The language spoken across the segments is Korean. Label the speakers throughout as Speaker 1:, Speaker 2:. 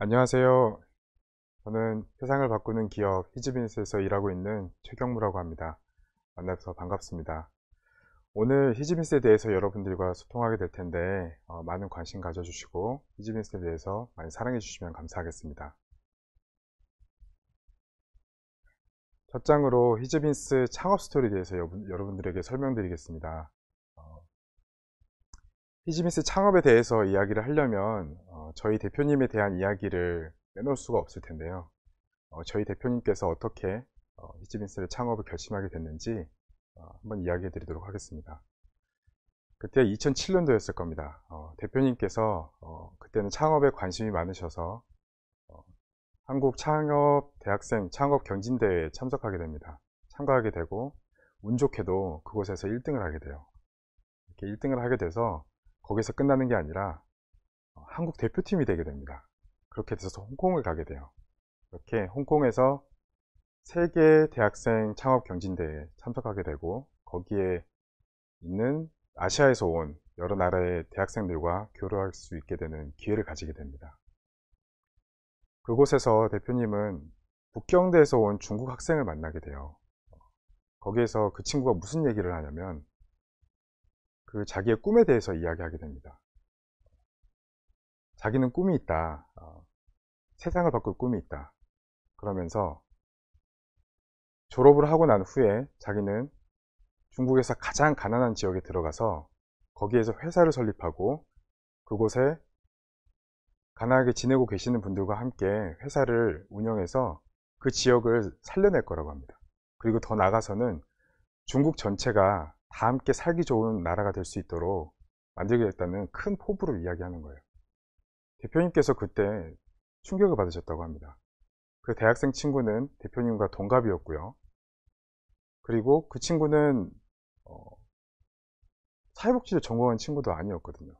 Speaker 1: 안녕하세요. 저는 세상을 바꾸는 기업 히즈비즈에서 일하고 있는 최경무라고 합니다. 만나서 반갑습니다. 오늘 히즈비즈에 대해서 여러분들과 소통하게 될 텐데 많은 관심 가져주시고 히즈비즈에 대해서 많이 사랑해 주시면 감사하겠습니다. 첫 장으로 히즈비즈 창업 스토리에 대해서 여러분들에게 설명드리겠습니다. 히즈비즈 창업에 대해서 이야기를 하려면 저희 대표님에 대한 이야기를 빼놓을 수가 없을 텐데요. 저희 대표님께서 어떻게 히즈비즈를 창업을 결심하게 됐는지 한번 이야기해 드리도록 하겠습니다. 그때 2007년도였을 겁니다. 대표님께서 그때는 창업에 관심이 많으셔서 한국 창업 대학생 창업 경진대회에 참석하게 됩니다. 참가하게 되고 운 좋게도 그곳에서 1등을 하게 돼요. 이렇게 1등을 하게 돼서 거기서 끝나는 게 아니라 한국 대표팀이 되게 됩니다. 그렇게 돼서 홍콩을 가게 돼요. 이렇게 홍콩에서 세계 대학생 창업 경진대회에 참석하게 되고 거기에 있는 아시아에서 온 여러 나라의 대학생들과 교류할 수 있게 되는 기회를 가지게 됩니다. 그곳에서 대표님은 북경대에서 온 중국 학생을 만나게 돼요. 거기에서 그 친구가 무슨 얘기를 하냐면 그 자기의 꿈에 대해서 이야기하게 됩니다. 자기는 꿈이 있다. 세상을 바꿀 꿈이 있다. 그러면서 졸업을 하고 난 후에 자기는 중국에서 가장 가난한 지역에 들어가서 거기에서 회사를 설립하고 그곳에 가난하게 지내고 계시는 분들과 함께 회사를 운영해서 그 지역을 살려낼 거라고 합니다. 그리고 더 나아가서는 중국 전체가 다 함께 살기 좋은 나라가 될 수 있도록 만들겠다는 큰 포부를 이야기하는 거예요. 대표님께서 그때 충격을 받으셨다고 합니다. 그 대학생 친구는 대표님과 동갑이었고요. 그리고 그 친구는 사회복지를 전공한 친구도 아니었거든요.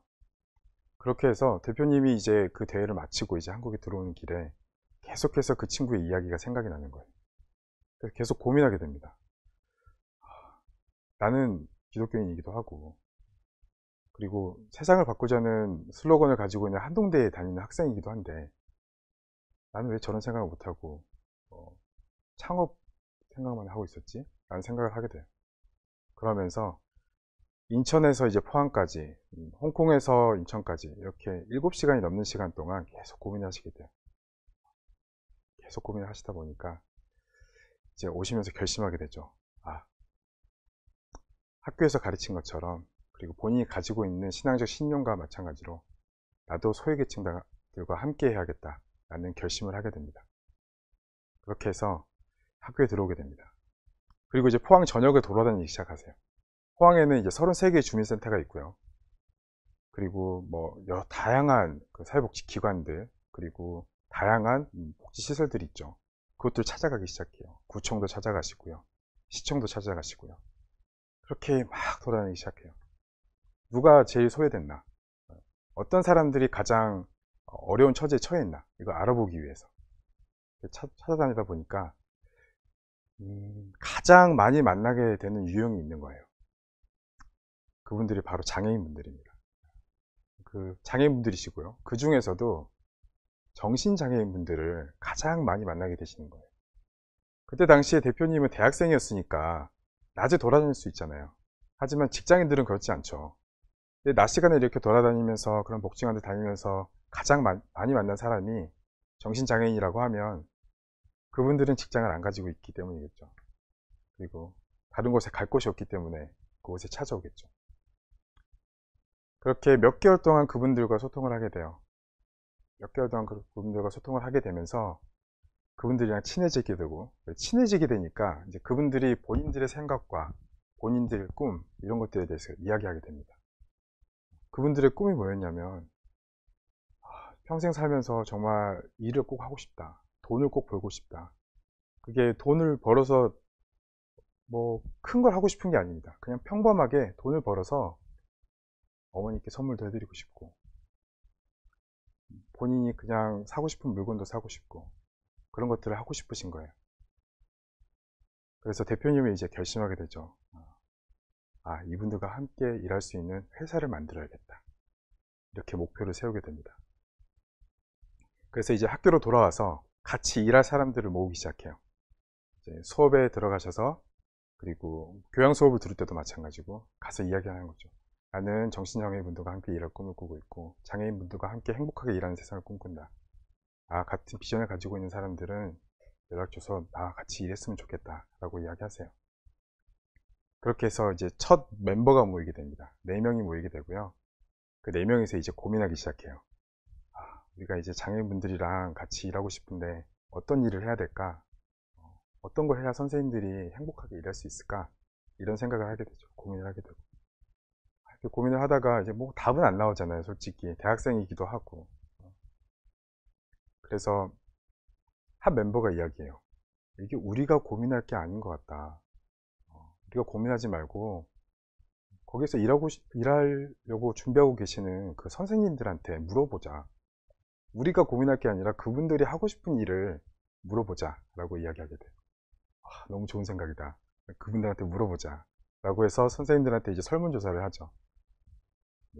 Speaker 1: 그렇게 해서 대표님이 이제 그 대회를 마치고 이제 한국에 들어오는 길에 계속해서 그 친구의 이야기가 생각이 나는 거예요. 그래서 계속 고민하게 됩니다. 나는 기독교인이기도 하고, 그리고 세상을 바꾸자는 슬로건을 가지고 있는 한동대에 다니는 학생이기도 한데, 나는 왜 저런 생각을 못하고, 창업 생각만 하고 있었지? 라는 생각을 하게 돼요. 그러면서 인천에서 이제 포항까지, 홍콩에서 인천까지 이렇게 7시간이 넘는 시간 동안 계속 고민하시게 돼요. 계속 고민을 하시다 보니까 이제 오시면서 결심하게 되죠. 학교에서 가르친 것처럼 그리고 본인이 가지고 있는 신앙적 신념과 마찬가지로 나도 소외계층들과 함께 해야겠다 라는 결심을 하게 됩니다. 그렇게 해서 학교에 들어오게 됩니다. 그리고 이제 포항 전역을 돌아다니기 시작하세요. 포항에는 이제 33개의 주민센터가 있고요. 그리고 뭐 여러 다양한 그 사회복지 기관들 그리고 다양한 복지시설들이 있죠. 그것들 찾아가기 시작해요. 구청도 찾아가시고요. 시청도 찾아가시고요. 그렇게 막 돌아다니기 시작해요. 누가 제일 소외됐나? 어떤 사람들이 가장 어려운 처지에 처해 있나? 이걸 알아보기 위해서 찾아다니다 보니까 가장 많이 만나게 되는 유형이 있는 거예요. 그분들이 바로 장애인분들입니다. 그 장애인분들이시고요. 그 중에서도 정신장애인분들을 가장 많이 만나게 되시는 거예요. 그때 당시에 대표님은 대학생이었으니까 낮에 돌아다닐 수 있잖아요. 하지만 직장인들은 그렇지 않죠. 근데 낮 시간에 이렇게 돌아다니면서 그런 복지관들 다니면서 가장 많이 만난 사람이 정신장애인이라고 하면 그분들은 직장을 안 가지고 있기 때문이겠죠. 그리고 다른 곳에 갈 곳이 없기 때문에 그곳에 찾아오겠죠. 그렇게 몇 개월 동안 그분들과 소통을 하게 돼요. 몇 개월 동안 그분들과 소통을 하게 되면서 그분들이랑 친해지게 되고, 친해지게 되니까 이제 그분들이 본인들의 생각과 본인들의 꿈 이런 것들에 대해서 이야기하게 됩니다. 그분들의 꿈이 뭐였냐면 평생 살면서 정말 일을 꼭 하고 싶다. 돈을 꼭 벌고 싶다. 그게 돈을 벌어서 뭐 큰 걸 하고 싶은 게 아닙니다. 그냥 평범하게 돈을 벌어서 어머니께 선물도 해드리고 싶고 본인이 그냥 사고 싶은 물건도 사고 싶고 그런 것들을 하고 싶으신 거예요. 그래서 대표님이 이제 결심하게 되죠. 이분들과 함께 일할 수 있는 회사를 만들어야겠다. 이렇게 목표를 세우게 됩니다. 그래서 이제 학교로 돌아와서 같이 일할 사람들을 모으기 시작해요. 이제 수업에 들어가셔서, 그리고 교양 수업을 들을 때도 마찬가지고 가서 이야기하는 거죠. 나는 정신장애인분들과 함께 일할 꿈을 꾸고 있고 장애인분들과 함께 행복하게 일하는 세상을 꿈꾼다. 같은 비전을 가지고 있는 사람들은 연락줘서 같이 일했으면 좋겠다 라고 이야기하세요. 그렇게 해서 이제 첫 멤버가 모이게 됩니다. 4명이 모이게 되고요. 그 4명이서 이제 고민하기 시작해요. 우리가 이제 장애인분들이랑 같이 일하고 싶은데 어떤 일을 해야 될까? 어떤 걸 해야 선생님들이 행복하게 일할 수 있을까? 이런 생각을 하게 되죠. 고민을 하게 되고. 이렇게 고민을 하다가 이제 뭐 답은 안 나오잖아요. 솔직히. 대학생이기도 하고. 그래서 한 멤버가 이야기해요. 이게 우리가 고민할 게 아닌 것 같다. 우리가 고민하지 말고 거기서 일하려고 준비하고 계시는 그 선생님들한테 물어보자. 우리가 고민할 게 아니라 그분들이 하고 싶은 일을 물어보자 라고 이야기하게 돼요. 너무 좋은 생각이다. 그분들한테 물어보자 라고 해서 선생님들한테 이제 설문조사를 하죠.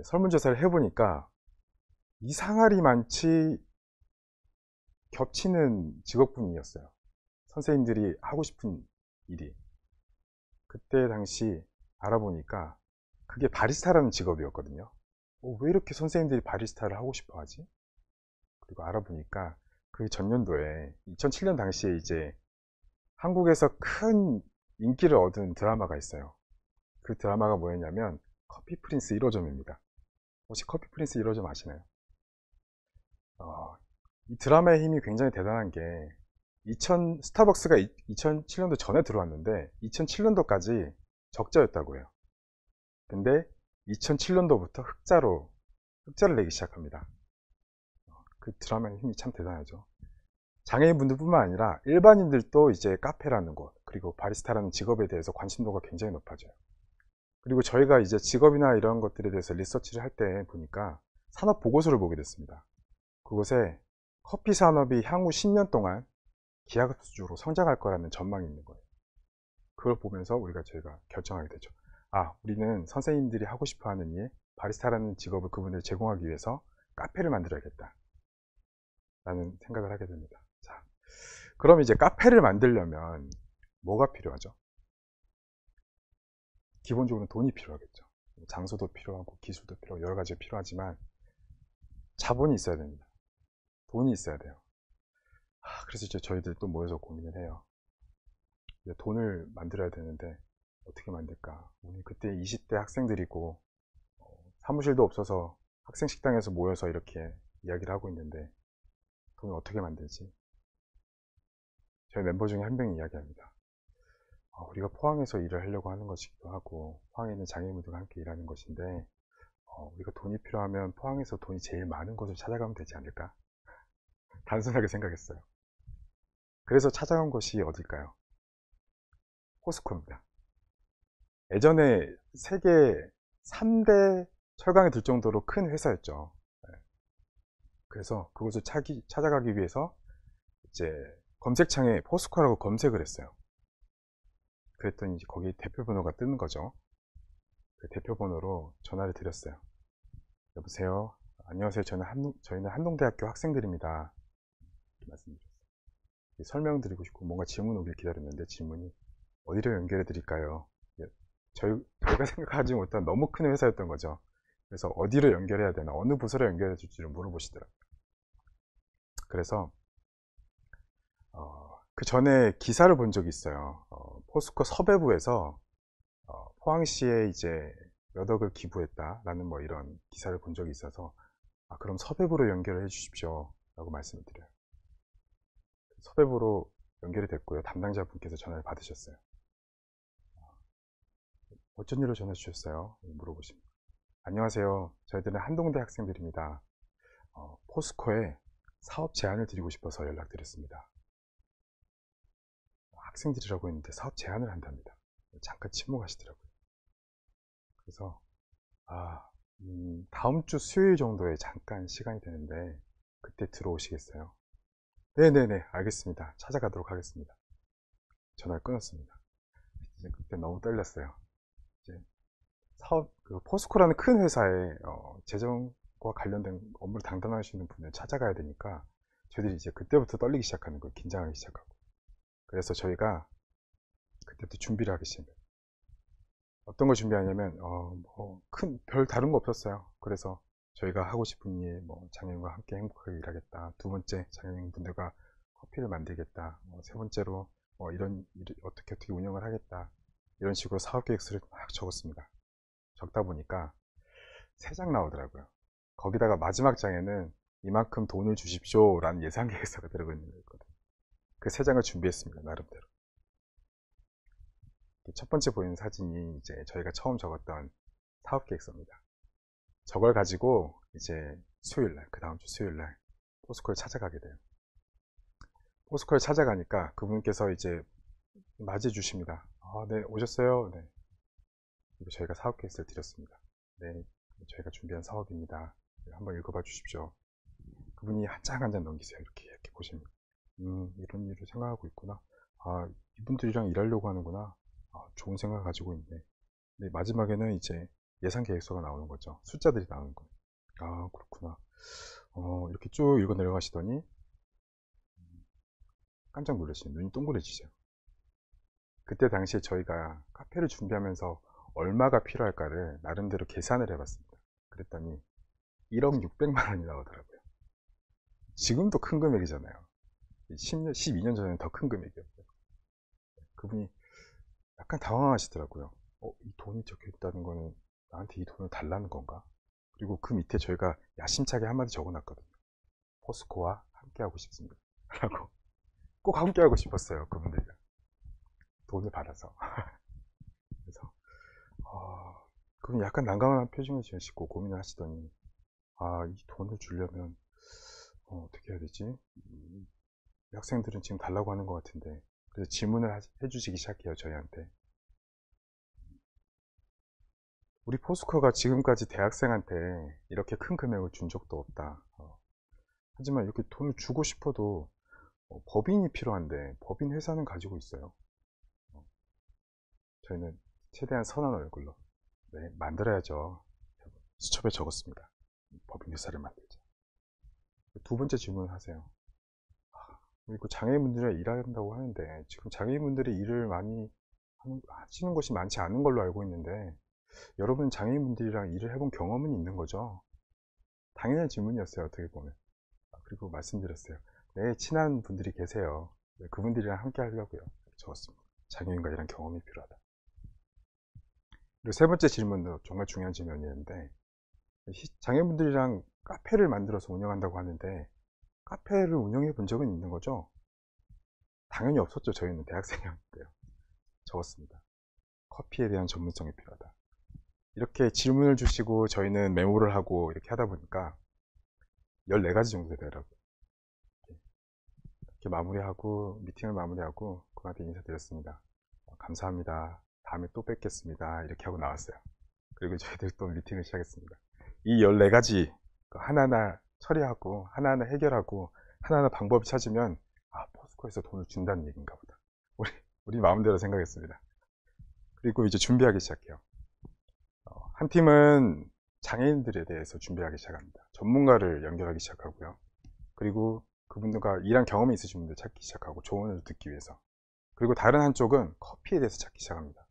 Speaker 1: 설문조사를 해보니까 이상하리 많지 겹치는 직업군이었어요. 선생님들이 하고 싶은 일이. 그때 당시 알아보니까 그게 바리스타라는 직업이었거든요. 왜 이렇게 선생님들이 바리스타를 하고 싶어 하지? 그리고 알아보니까 그 전년도에 2007년 당시에 이제 한국에서 큰 인기를 얻은 드라마가 있어요. 그 드라마가 뭐였냐면 커피 프린스 1호점입니다. 혹시 커피 프린스 1호점 아시나요? 이 드라마의 힘이 굉장히 대단한 게 스타벅스가 2007년도 전에 들어왔는데 2007년도까지 적자였다고 해요. 근데 2007년도부터 흑자를 내기 시작합니다. 그 드라마의 힘이 참 대단하죠. 장애인분들 뿐만 아니라 일반인들도 이제 카페라는 곳, 그리고 바리스타라는 직업에 대해서 관심도가 굉장히 높아져요. 그리고 저희가 이제 직업이나 이런 것들에 대해서 리서치를 할 때 보니까 산업 보고서를 보게 됐습니다. 그곳에 커피 산업이 향후 10년 동안 기하급수적으로 성장할 거라는 전망이 있는 거예요. 그걸 보면서 저희가 결정하게 되죠. 우리는 선생님들이 하고 싶어 하는 일, 바리스타라는 직업을 그분들 제공하기 위해서 카페를 만들어야겠다 라는 생각을 하게 됩니다. 자, 그럼 이제 카페를 만들려면 뭐가 필요하죠? 기본적으로 돈이 필요하겠죠. 장소도 필요하고 기술도 필요하고 여러 가지가 필요하지만 자본이 있어야 됩니다. 돈이 있어야 돼요. 그래서 이제 저희들 또 모여서 고민을 해요. 이제 돈을 만들어야 되는데 어떻게 만들까? 우리 그때 20대 학생들이고 사무실도 없어서 학생 식당에서 모여서 이렇게 이야기를 하고 있는데 돈을 어떻게 만들지? 저희 멤버 중에 한 명이 이야기합니다. 우리가 포항에서 일을 하려고 하는 것이기도 하고 포항에 있는 장애인분들과 함께 일하는 것인데 우리가 돈이 필요하면 포항에서 돈이 제일 많은 곳을 찾아가면 되지 않을까? 단순하게 생각했어요. 그래서 찾아간 곳이 어딜까요? 포스코입니다. 예전에 세계 3대 철강에 들 정도로 큰 회사였죠. 그래서 그곳을 찾아가기 위해서 이제 검색창에 포스코라고 검색을 했어요. 그랬더니 이제 거기 대표번호가 뜨는 거죠. 그 대표번호로 전화를 드렸어요. 여보세요. 안녕하세요. 저희는 한동대학교 학생들입니다. 말씀드렸어요. 설명드리고 싶고 뭔가 질문 오길 기다렸는데 질문이 어디로 연결해 드릴까요? 저희가 생각하지 못한 너무 큰 회사였던 거죠. 그래서 어디로 연결해야 되나, 어느 부서로 연결해 줄지를 물어보시더라고요. 그래서 그 전에 기사를 본 적이 있어요. 포스코 섭외부에서 포항시에 이제 몇 억을 기부했다라는 뭐 이런 기사를 본 적이 있어서 그럼 섭외부로 연결을 해 주십시오 라고 말씀을 드려요. 섭외부로 연결이 됐고요. 담당자분께서 전화를 받으셨어요. 어쩐 일로 전화 주셨어요? 물어보십니다. 안녕하세요. 저희들은 한동대 학생들입니다. 포스코에 사업 제안을 드리고 싶어서 연락드렸습니다. 학생들이라고 했는데 사업 제안을 한답니다. 잠깐 침묵하시더라고요. 그래서 다음 주 수요일 정도에 잠깐 시간이 되는데 그때 들어오시겠어요? 네네네, 알겠습니다. 찾아가도록 하겠습니다. 전화를 끊었습니다. 이제 그때 너무 떨렸어요. 이제 포스코라는 큰 회사에 재정과 관련된 업무를 담당하시는 분을 찾아가야 되니까 저희들이 이제 그때부터 떨리기 시작하는 거예요. 긴장하기 시작하고. 그래서 저희가 그때부터 준비를 하기 시작해요. 어떤 걸 준비하냐면 큰 별 다른 거 없었어요. 그래서 저희가 하고 싶은 일, 장애인과 함께 행복하게 일하겠다. 두 번째, 장애인 분들과 커피를 만들겠다. 세 번째로 이런 일을 어떻게 운영을 하겠다. 이런 식으로 사업 계획서를 막 적었습니다. 적다 보니까 3장 나오더라고요. 거기다가 마지막 장에는 이만큼 돈을 주십시오 라는 예상 계획서가 들어가 있는 거거든요. 그 3장을 준비했습니다. 나름대로. 첫 번째 보이는 사진이 이제 저희가 처음 적었던 사업 계획서입니다. 저걸 가지고 이제 수요일날, 그 다음 주 수요일날 포스코를 찾아가게 돼요. 포스코를 찾아가니까 그분께서 이제 맞이해 주십니다. 네, 오셨어요? 네. 그리고 저희가 사업 계획서를 드렸습니다. 네, 저희가 준비한 사업입니다. 한번 읽어봐 주십시오. 그분이 한 장 한 장 넘기세요. 이렇게 보십니다. 이런 일을 생각하고 있구나. 이분들이랑 일하려고 하는구나. 좋은 생각을 가지고 있네. 근데 마지막에는 이제 예산 계획서가 나오는 거죠. 숫자들이 나오는 거예요. 그렇구나. 이렇게 쭉 읽어 내려가시더니 깜짝 놀라시네요. 눈이 동그래지죠. 그때 당시에 저희가 카페를 준비하면서 얼마가 필요할까를 나름대로 계산을 해봤습니다. 그랬더니 1억 600만 원이 나오더라고요. 지금도 큰 금액이잖아요. 10년, 12년 전에는 더 큰 금액이었어요. 그분이 약간 당황하시더라고요. 이 돈이 적혀 있다는 거는 나한테 이 돈을 달라는 건가? 그리고 그 밑에 저희가 야심차게 한마디 적어놨거든요. 포스코와 함께하고 싶습니다. 라고. 꼭 함께하고 싶었어요. 그분들이랑. 돈을 받아서. 그래서, 그분 약간 난감한 표정을 지으시고 고민을 하시더니, 이 돈을 주려면, 어떻게 해야 되지? 학생들은 지금 달라고 하는 것 같은데. 그래서 질문을 해주시기 시작해요, 저희한테. 우리 포스코가 지금까지 대학생한테 이렇게 큰 금액을 준 적도 없다. 하지만 이렇게 돈을 주고 싶어도 법인이 필요한데 법인 회사는 가지고 있어요. 저희는 최대한 선한 얼굴로 만들어야죠. 수첩에 적었습니다. 법인 회사를 만들자. 두 번째 질문을 하세요. 그리고 장애인분들이 일한다고 하는데 지금 장애인분들이 일을 많이 하시는 곳이 많지 않은 걸로 알고 있는데 여러분 장애인분들이랑 일을 해본 경험은 있는 거죠? 당연한 질문이었어요. 어떻게 보면. 그리고 말씀드렸어요. 네, 친한 분들이 계세요. 그분들이랑 함께 하려고요. 적었습니다. 장애인과 일한 경험이 필요하다. 그리고 세 번째 질문도 정말 중요한 질문이었는데 장애인분들이랑 카페를 만들어서 운영한다고 하는데 카페를 운영해 본 적은 있는 거죠? 당연히 없었죠. 저희는 대학생이었는데요. 적었습니다. 커피에 대한 전문성이 필요하다. 이렇게 질문을 주시고 저희는 메모를 하고 이렇게 하다 보니까 14가지 정도 되더라고요. 이렇게 마무리하고 미팅을 마무리하고 그분한테 인사드렸습니다. 감사합니다. 다음에 또 뵙겠습니다. 이렇게 하고 나왔어요. 그리고 저희들 또 미팅을 시작했습니다. 이 14가지 하나하나 처리하고 하나하나 해결하고 하나하나 방법을 찾으면 포스코에서 돈을 준다는 얘기인가 보다. 우리 마음대로 생각했습니다. 그리고 이제 준비하기 시작해요. 한 팀은 장애인들에 대해서 준비하기 시작합니다. 전문가를 연결하기 시작하고요. 그리고 그분들과 일한 경험이 있으신 분들 찾기 시작하고 조언을 듣기 위해서. 그리고 다른 한쪽은 커피에 대해서 찾기 시작합니다.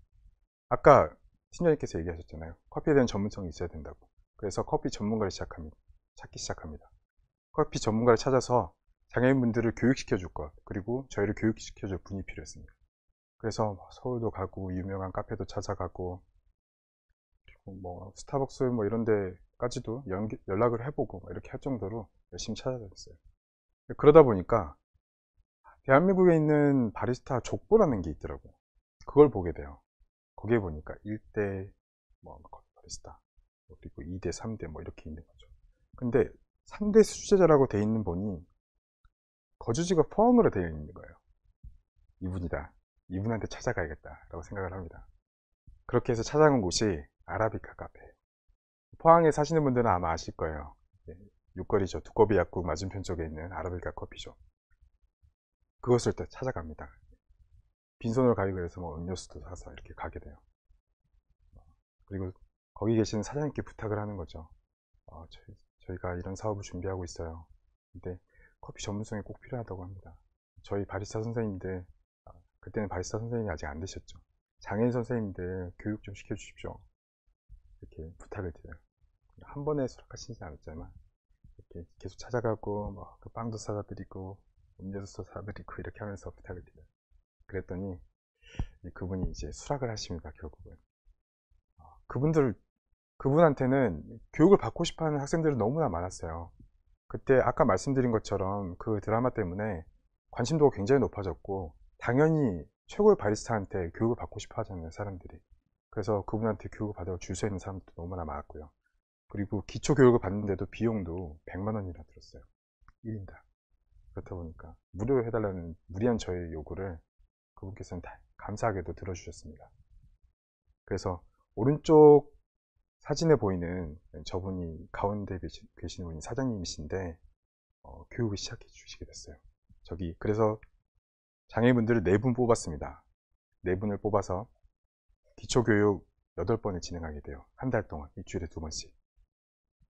Speaker 1: 아까 팀장님께서 얘기하셨잖아요. 커피에 대한 전문성이 있어야 된다고. 그래서 커피 전문가를 찾기 시작합니다. 커피 전문가를 찾아서 장애인분들을 교육시켜 줄 것, 그리고 저희를 교육시켜 줄 분이 필요했습니다. 그래서 서울도 가고 유명한 카페도 찾아가고 그리고 스타벅스 이런 데까지도 연락을 해보고 이렇게 할 정도로 열심히 찾아다녔어요. 그러다 보니까 대한민국에 있는 바리스타 족보라는 게 있더라고요. 그걸 보게 돼요. 거기에 보니까 1대 바리스타 그리고 2대 3대 이렇게 있는 거죠. 근데 3대 수제자라고 돼 있는 분이 거주지가 포항으로 되어 있는 거예요. 이분이다. 이분한테 찾아가야겠다 라고 생각을 합니다. 그렇게 해서 찾아간 곳이 아라비카 카페예요. 포항에 사시는 분들은 아마 아실 거예요. 육거리죠. 두꺼비 약국 맞은편 쪽에 있는 아라비카 커피숍. 그것을 또 찾아갑니다. 빈손으로 가기 위해서 음료수도 사서 이렇게 가게 돼요. 그리고 거기 계시는 사장님께 부탁을 하는 거죠. 저희가 이런 사업을 준비하고 있어요. 근데 커피 전문성이 꼭 필요하다고 합니다. 저희 바리스타 선생님들, 그때는 바리스타 선생님이 아직 안 되셨죠. 장애인 선생님들 교육 좀 시켜주십시오. 이렇게 부탁을 드려요. 한 번에 수락하시지 않았지만 이렇게 계속 찾아가고 그 빵도 사다 드리고 음료수도 사다 드리고 이렇게 하면서 부탁을 드려요. 그랬더니 그분이 이제 수락을 하십니다. 결국은 그분한테는 교육을 받고 싶어하는 학생들은 너무나 많았어요. 그때 아까 말씀드린 것처럼 그 드라마 때문에 관심도가 굉장히 높아졌고, 당연히 최고의 바리스타한테 교육을 받고 싶어 하잖아요, 사람들이. 그래서 그분한테 교육을 받으러 줄 서 있는 사람도 너무나 많았고요. 그리고 기초 교육을 받는데도 비용도 100만 원이나 들었어요. 1인당. 그렇다 보니까 무료로 해달라는 무리한 저의 요구를 그분께서는 다 감사하게도 들어주셨습니다. 그래서 오른쪽 사진에 보이는 저분이 가운데 계시는 분이 사장님이신데 교육을 시작해 주시게 됐어요. 그래서 장애인분들을 4분 뽑았습니다. 4분을 뽑아서 기초교육 8번을 진행하게 돼요. 한 달 동안 일주일에 2번씩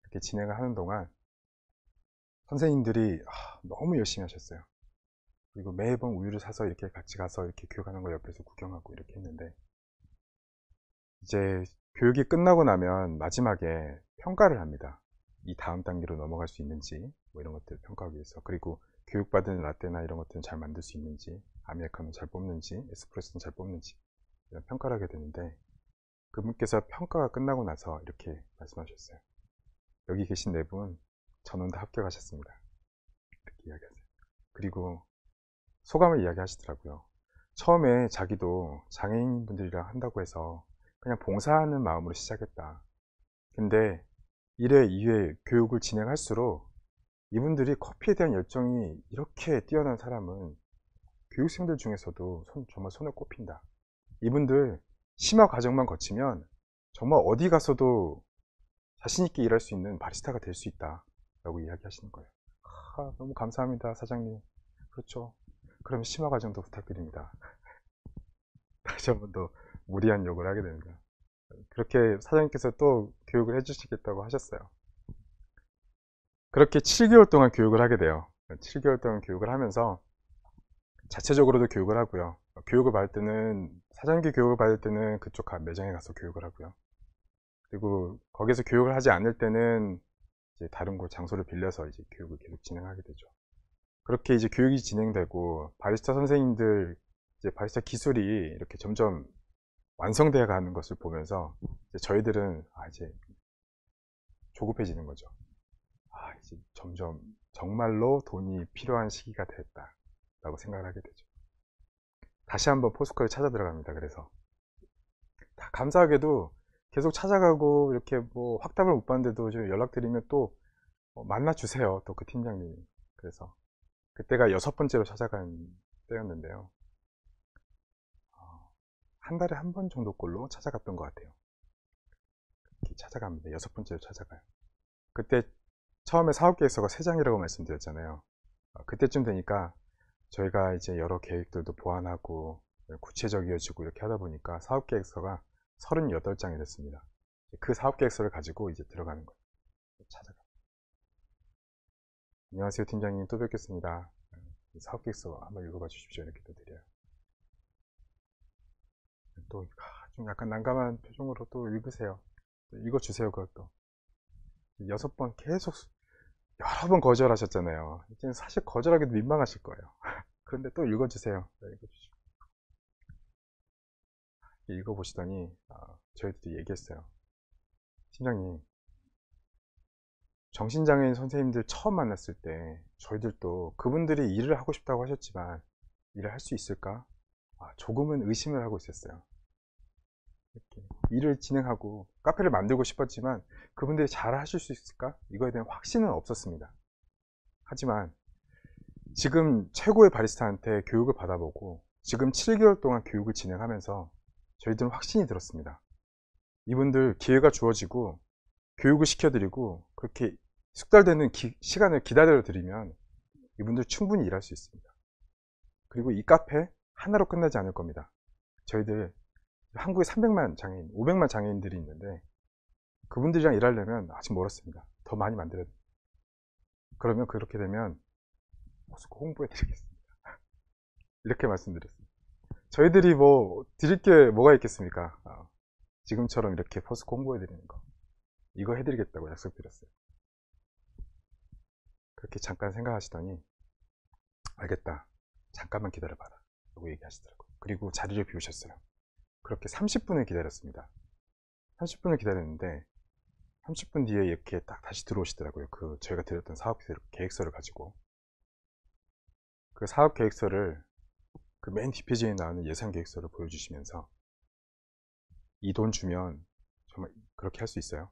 Speaker 1: 이렇게 진행을 하는 동안 선생님들이 너무 열심히 하셨어요. 그리고 매번 우유를 사서 이렇게 같이 가서 이렇게 교육하는 거 옆에서 구경하고 이렇게 했는데, 이제 교육이 끝나고 나면 마지막에 평가를 합니다. 이 다음 단계로 넘어갈 수 있는지 뭐 이런 것들을 평가하기 위해서, 그리고 교육받은 라떼나 이런 것들은 잘 만들 수 있는지, 아메리카노 잘 뽑는지, 에스프레소는 잘 뽑는지 이런 평가를 하게 되는데, 그분께서 평가가 끝나고 나서 이렇게 말씀하셨어요. 여기 계신 4분 전원 다 합격하셨습니다. 이렇게 이야기하세요. 그리고 소감을 이야기하시더라고요. 처음에 자기도 장애인분들이랑 한다고 해서 그냥 봉사하는 마음으로 시작했다. 근데 1회, 2회 교육을 진행할수록 이분들이 커피에 대한 열정이 이렇게 뛰어난 사람은 교육생들 중에서도 정말 손에 꼽힌다. 이분들 심화 과정만 거치면 정말 어디 가서도 자신있게 일할 수 있는 바리스타가 될 수 있다 라고 이야기하시는 거예요. 너무 감사합니다, 사장님. 그렇죠. 그럼 심화 과정도 부탁드립니다. 다시 한 번 더 무리한 요구를 하게 됩니다. 그렇게 사장님께서 또 교육을 해주시겠다고 하셨어요. 그렇게 7개월 동안 교육을 하게 돼요. 7개월 동안 교육을 하면서 자체적으로도 교육을 하고요. 교육을 받을 때는, 사장님께 교육을 받을 때는 그쪽 매장에 가서 교육을 하고요. 그리고 거기서 교육을 하지 않을 때는 이제 다른 곳 장소를 빌려서 이제 교육을 계속 진행하게 되죠. 그렇게 이제 교육이 진행되고 바리스타 선생님들, 이제 바리스타 기술이 이렇게 점점 완성되어 가는 것을 보면서 이제 저희들은 이제 조급해지는 거죠. 이제 점점 정말로 돈이 필요한 시기가 됐다 라고 생각을 하게 되죠. 다시 한번 포스코에 찾아 들어갑니다. 그래서 감사하게도 계속 찾아가고 이렇게 뭐 확답을 못 받는데도 연락드리면 또 만나 주세요, 또 그 팀장님이. 그래서 그때가 6번째로 찾아간 때였는데요, 한 달에 한 번 정도 꼴로 찾아갔던 것 같아요. 이렇게 찾아갑니다. 6번째로 찾아가요. 그때 처음에 사업계획서가 3장이라고 말씀드렸잖아요. 그때쯤 되니까 저희가 이제 여러 계획들도 보완하고 구체적이어지고 이렇게 하다 보니까 사업계획서가 38장이 됐습니다. 그 사업계획서를 가지고 이제 들어가는 거예요. 찾아가. 안녕하세요, 팀장님. 또 뵙겠습니다. 사업계획서 한번 읽어봐 주십시오. 이렇게 또 드려요. 또 좀 약간 난감한 표정으로 또 읽으세요. 또 읽어주세요. 그것도 6번 계속 여러 번 거절하셨잖아요. 이제는 사실 거절하기도 민망하실 거예요. 그런데 또 읽어주세요. 읽어주시고. 읽어보시더니 저희들도 얘기했어요. 팀장님, 정신장애인 선생님들 처음 만났을 때 저희들도 그분들이 일을 하고 싶다고 하셨지만 일을 할 수 있을까? 조금은 의심을 하고 있었어요. 이렇게 일을 진행하고 카페를 만들고 싶었지만 그분들이 잘 하실 수 있을까? 이거에 대한 확신은 없었습니다. 하지만 지금 최고의 바리스타한테 교육을 받아보고 지금 7개월 동안 교육을 진행하면서 저희들은 확신이 들었습니다. 이분들 기회가 주어지고 교육을 시켜드리고 그렇게 숙달되는 시간을 기다려 드리면 이분들 충분히 일할 수 있습니다. 그리고 이 카페 하나로 끝나지 않을 겁니다. 저희들 한국에 300만 장애인, 500만 장애인들이 있는데 그분들이랑 일하려면 아직 멀었습니다. 더 많이 만들어야 됩니다. 그러면 그렇게 되면 포스코 홍보해 드리겠습니다. 이렇게 말씀드렸습니다. 저희들이 뭐 드릴 게 뭐가 있겠습니까? 지금처럼 이렇게 포스코 홍보해 드리는 거, 이거 해드리겠다고 약속드렸어요. 그렇게 잠깐 생각하시더니 알겠다, 잠깐만 기다려봐라 라고 얘기하시더라고요. 그리고 자리를 비우셨어요. 그렇게 30분을 기다렸습니다. 30분을 기다렸는데 30분 뒤에 이렇게 딱 다시 들어오시더라고요. 그 저희가 드렸던 사업 계획서를 가지고, 그 사업 계획서를 그 맨 뒷페이지에 나오는 예산 계획서를 보여주시면서 이 돈 주면 정말 그렇게 할 수 있어요?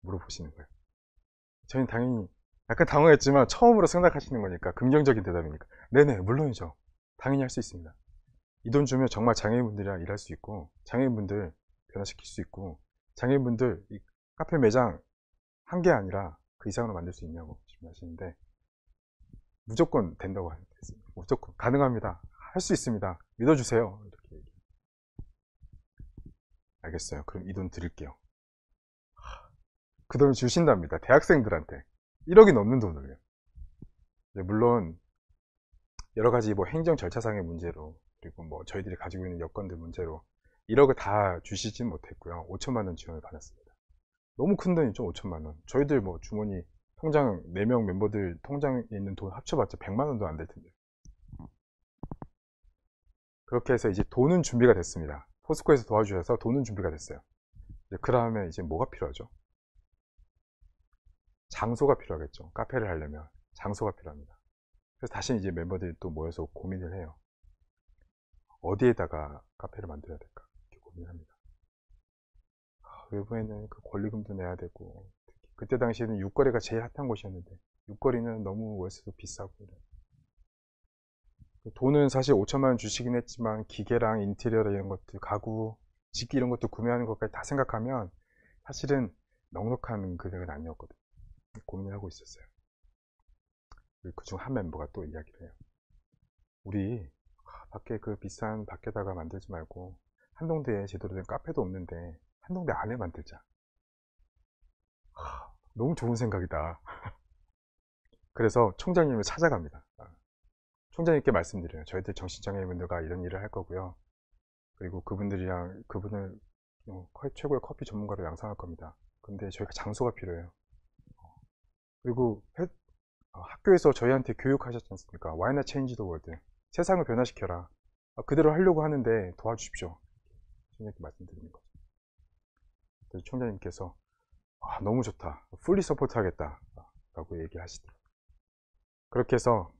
Speaker 1: 물어보시는 거예요. 저희는 당연히 약간 당황했지만 처음으로 생각하시는 거니까, 긍정적인 대답이니까 네네 물론이죠, 당연히 할 수 있습니다. 이 돈 주면 정말 장애인분들이랑 일할 수 있고, 장애인분들 변화시킬 수 있고, 장애인분들 이 카페 매장 한 개 아니라 그 이상으로 만들 수 있냐고 질문하시는데, 무조건 된다고 했습니다. 무조건 가능합니다, 할 수 있습니다, 믿어주세요, 이렇게 얘기해요. 알겠어요, 그럼 이 돈 드릴게요. 그 돈을 주신답니다. 대학생들한테 1억이 넘는 돈을요. 물론 여러 가지 뭐 행정 절차상의 문제로, 그리고 뭐 저희들이 가지고 있는 여건들 문제로 1억을 다 주시진 못했고요. 5천만 원 지원을 받았습니다. 너무 큰 돈이죠, 5천만 원. 저희들 뭐 주머니 통장 4명 멤버들 통장에 있는 돈 합쳐봤자 100만 원도 안 될 텐데. 그렇게 해서 이제 돈은 준비가 됐습니다. 포스코에서 도와주셔서 돈은 준비가 됐어요. 그 다음에 이제 뭐가 필요하죠? 장소가 필요하겠죠. 카페를 하려면 장소가 필요합니다. 그래서 다시 이제 멤버들이 또 모여서 고민을 해요. 어디에다가 카페를 만들어야 될까, 이렇게 고민합니다. 외부에는 그 권리금도 내야 되고, 그때 당시에는 육거리가 제일 핫한 곳이었는데 육거리는 너무 월세도 비싸고, 돈은 사실 5천만 원 주시긴 했지만 기계랑 인테리어 이런 것들, 가구, 집기 이런 것도 구매하는 것까지 다 생각하면 사실은 넉넉한 금액은 아니었거든요. 고민을 하고 있었어요. 그중 한 멤버가 또 이야기를 해요. 우리 밖에 그 비싼 밖에다가 만들지 말고 한동대에 제대로 된 카페도 없는데 한동대 안에 만들자. 너무 좋은 생각이다. 그래서 총장님을 찾아갑니다. 총장님께 말씀드려요. 저희들 정신장애인분들과 이런 일을 할 거고요. 그리고 그분을 최고의 커피 전문가로 양성할 겁니다. 근데 저희가 장소가 필요해요. 그리고 학교에서 저희한테 교육하셨지 않습니까? Why not change the world? 세상을 변화시켜라. 그대로 하려고 하는데 도와주십시오. 이렇게 말씀드리는 거죠. 그래서 총장님께서 너무 좋다, 풀리 서포트 하겠다 라고 얘기하시더라고요. 그렇게 해서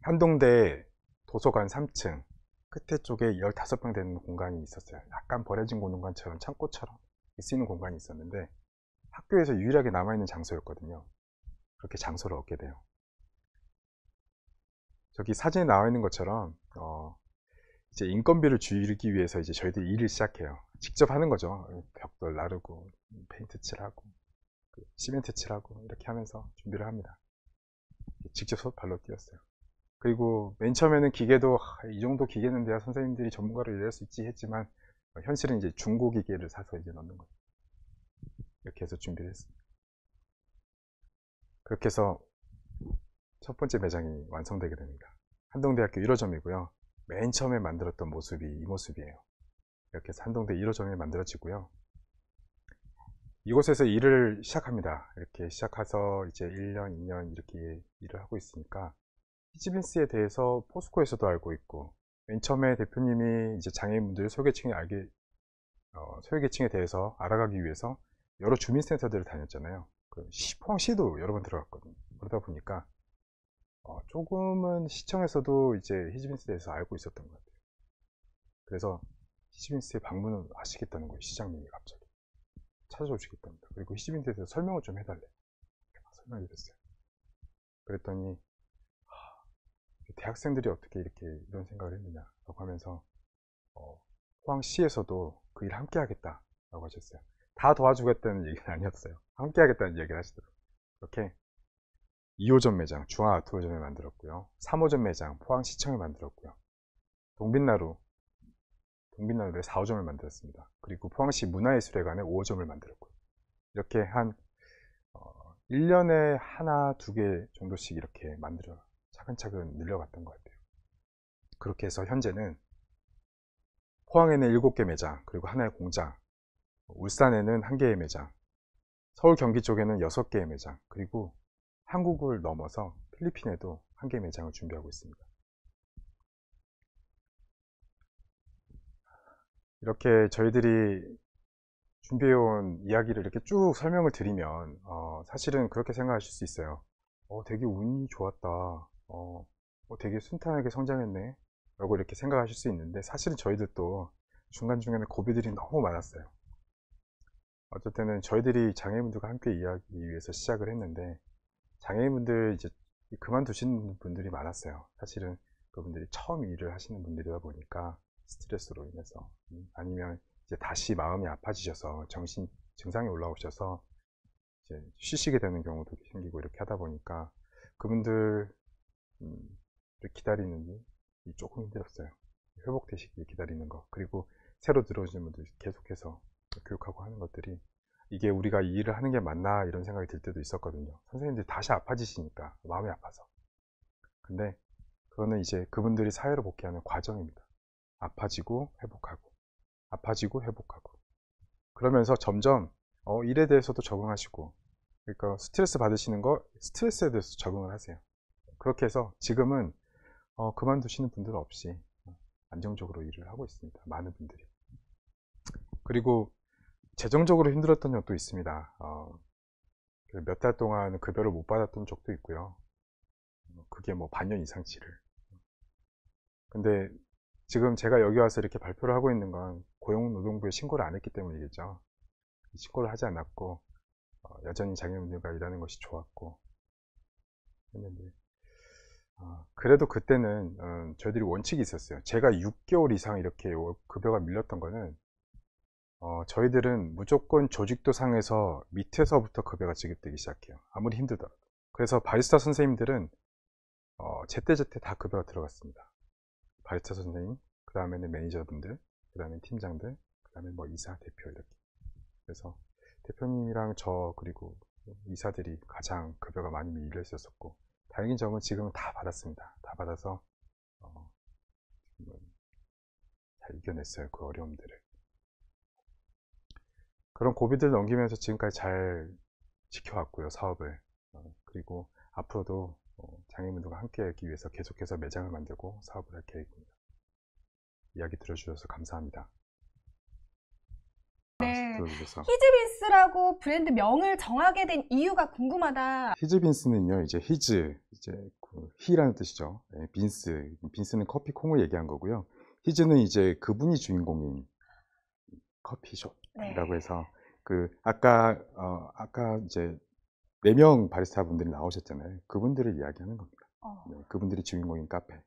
Speaker 1: 한동대 도서관 3층 끝에 쪽에 15평 되는 공간이 있었어요. 약간 버려진 공간처럼, 창고처럼 쓰이는 공간이 있었는데 학교에서 유일하게 남아있는 장소였거든요. 그렇게 장소를 얻게 돼요. 저기 사진에 나와 있는 것처럼 이제 인건비를 줄이기 위해서 이제 저희들이 일을 시작해요. 직접 하는 거죠. 벽돌 나르고 페인트 칠하고 시멘트 칠하고 이렇게 하면서 준비를 합니다. 직접 발로 뛰었어요. 그리고 맨 처음에는 기계도 이 정도 기계는 돼야 선생님들이 전문가로 일할 수 있지 했지만, 현실은 이제 중고 기계를 사서 이제 넣는 거예요. 이렇게 해서 준비를 했습니다. 그렇게 해서 첫 번째 매장이 완성되게 됩니다. 한동대학교 1호점이고요. 맨 처음에 만들었던 모습이 이 모습이에요. 이렇게 해서 한동대 1호점이 만들어지고요. 이곳에서 일을 시작합니다. 이렇게 시작해서 이제 1년, 2년 이렇게 일을 하고 있으니까 히지빈스에 대해서 포스코에서도 알고 있고, 맨 처음에 대표님이 이제 장애인분들 소외계층에 대해서 알아가기 위해서 여러 주민센터들을 다녔잖아요. 포항시도 여러 번 들어갔거든요. 그러다 보니까 조금은 시청에서도 이제 히지빈스에 대해서 알고 있었던 것 같아요. 그래서 히지빈스에 방문을 하시겠다는 거예요. 시장님이 갑자기 찾아주시겠답니다. 그리고 히지빈스에 대해서 설명을 좀 해달래. 설명을 드렸어요. 그랬더니 대학생들이 어떻게 이렇게 이런 생각을 했느냐라고 하면서 포항시에서도 그 일 함께 하겠다라고 하셨어요. 다 도와주겠다는 얘기는 아니었어요. 함께 하겠다는 얘기를 하시더라고요. 이렇게 2호점 매장 중앙아트호점을 만들었고요. 3호점 매장 포항시청을 만들었고요. 동빛나루에 4호점을 만들었습니다. 그리고 포항시 문화예술회관에 5호점을 만들었고요. 이렇게 한 1년에 하나, 두 개 정도씩 이렇게 만들어 차근차근 늘려갔던 것 같아요. 그렇게 해서 현재는 포항에는 7개 매장, 그리고 하나의 공장, 울산에는 1개의 매장, 서울 경기 쪽에는 6개의 매장, 그리고 한국을 넘어서 필리핀에도 1개의 매장을 준비하고 있습니다. 이렇게 저희들이 준비해온 이야기를 이렇게 쭉 설명을 드리면 사실은 그렇게 생각하실 수 있어요. 되게 운이 좋았다. 되게 순탄하게 성장했네 라고 이렇게 생각하실 수 있는데, 사실은 저희들도 중간중간에 고비들이 너무 많았어요. 어쩔 때는 저희들이 장애인분들과 함께 일하기 위해서 시작을 했는데, 장애인분들 이제 그만두시는 분들이 많았어요. 사실은 그분들이 처음 일을 하시는 분들이다 보니까 스트레스로 인해서, 아니면 이제 다시 마음이 아파지셔서 정신 증상이 올라오셔서 이제 쉬시게 되는 경우도 생기고, 이렇게 하다 보니까 그분들 기다리는 게 조금 힘들었어요. 회복되시길 기다리는 거, 그리고 새로 들어오시는 분들 계속해서 교육하고 하는 것들이, 이게 우리가 이 일을 하는 게 맞나 이런 생각이 들 때도 있었거든요. 선생님들이 다시 아파지시니까 마음이 아파서. 근데 그거는 이제 그분들이 사회로 복귀하는 과정입니다. 아파지고 회복하고, 아파지고 회복하고, 그러면서 점점 일에 대해서도 적응하시고, 그러니까 스트레스 받으시는 거 스트레스에 대해서 적응을 하세요. 그렇게 해서 지금은 그만두시는 분들 없이 안정적으로 일을 하고 있습니다. 많은 분들이. 그리고 재정적으로 힘들었던 적도 있습니다. 몇 달 동안 급여를 못 받았던 적도 있고요. 그게 뭐 반년 이상치를. 근데 지금 제가 여기 와서 이렇게 발표를 하고 있는 건 고용노동부에 신고를 안 했기 때문이겠죠. 신고를 하지 않았고 여전히 장애인분들과 일하는 것이 좋았고 했는데, 그래도 그때는 저희들이 원칙이 있었어요. 제가 6개월 이상 이렇게 급여가 밀렸던 거는 저희들은 무조건 조직도 상에서 밑에서부터 급여가 지급되기 시작해요. 아무리 힘들더라도. 그래서 바리스타 선생님들은 제때제때 다 급여가 들어갔습니다. 바리스타 선생님, 그 다음에는 매니저분들, 그 다음에 팀장들, 그 다음에 뭐 이사, 대표 이렇게. 그래서 대표님이랑 저 그리고 이사들이 가장 급여가 많이 밀려 있었고, 다행인 점은 지금은 다 받았습니다. 다 받아서 잘 이겨냈어요. 그 어려움들을. 그런 고비들을 넘기면서 지금까지 잘 지켜왔고요, 사업을. 그리고 앞으로도 장애인분들과 함께 하기 위해서 계속해서 매장을 만들고 사업을 할 계획입니다. 이야기 들어주셔서 감사합니다.
Speaker 2: 네,
Speaker 1: 들어주셔서.
Speaker 2: 히즈빈스라고 브랜드 명을 정하게 된 이유가 궁금하다.
Speaker 1: 히즈빈스는요, 이제 히즈, 이제 히라는 뜻이죠. 네, 빈스는 커피 콩을 얘기한 거고요. 히즈는 이제 그분이 주인공인 커피숍이라고 해서, 아까 이제 4명 바리스타 분들이 나오셨잖아요. 그분들을 이야기하는 겁니다. 네, 그분들이 주인공인 카페.